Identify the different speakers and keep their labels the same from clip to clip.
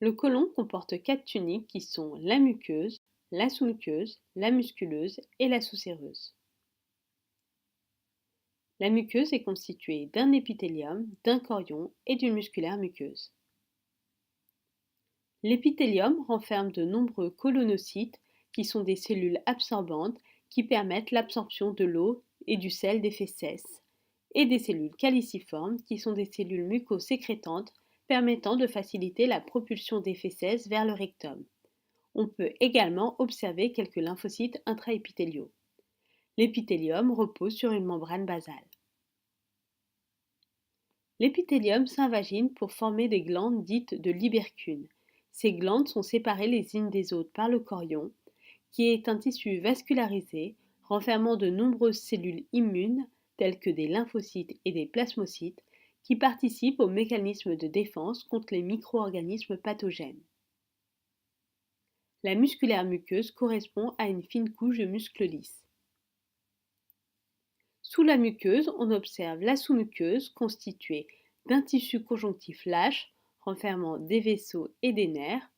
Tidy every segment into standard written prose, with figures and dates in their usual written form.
Speaker 1: Le côlon comporte 4 tuniques qui sont la muqueuse, la sous-muqueuse, la musculeuse et la sous-séreuse. La muqueuse est constituée d'un épithélium, d'un chorion et d'une musculaire muqueuse. L'épithélium renferme de nombreux colonocytes qui sont des cellules absorbantes qui permettent l'absorption de l'eau et du sel des fécès, et des cellules caliciformes qui sont des cellules mucosécrétantes permettant de faciliter la propulsion des fécès vers le rectum. On peut également observer quelques lymphocytes intraépithéliaux. L'épithélium repose sur une membrane basale. L'épithélium s'invagine pour former des glandes dites de libercules. Ces glandes sont séparées les unes des autres par le chorion, qui est un tissu vascularisé renfermant de nombreuses cellules immunes, telles que des lymphocytes et des plasmocytes, qui participent au mécanisme de défense contre les micro-organismes pathogènes. La musculaire muqueuse correspond à une fine couche de muscles lisses. Sous la muqueuse, on observe la sous-muqueuse constituée d'un tissu conjonctif lâche renfermant des vaisseaux et des nerfs.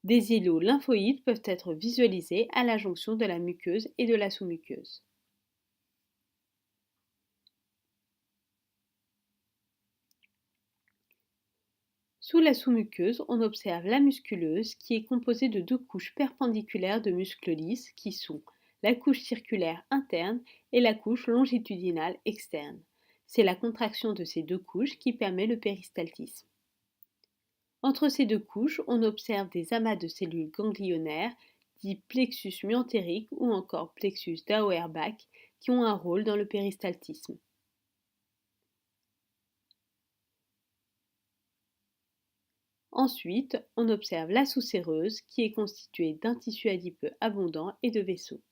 Speaker 1: Des îlots lymphoïdes peuvent être visualisés à la jonction de la muqueuse et de la sous-muqueuse. Sous la sous-muqueuse, on observe la musculeuse qui est composée de 2 couches perpendiculaires de muscles lisses qui sont la couche circulaire interne et la couche longitudinale externe. C'est la contraction de ces 2 couches qui permet le péristaltisme. Entre ces 2 couches, on observe des amas de cellules ganglionnaires, dits plexus myenteriques ou encore plexus d'Auerbach, qui ont un rôle dans le péristaltisme. Ensuite, on observe la sous-séreuse qui est constituée d'un tissu adipeux abondant et de vaisseaux.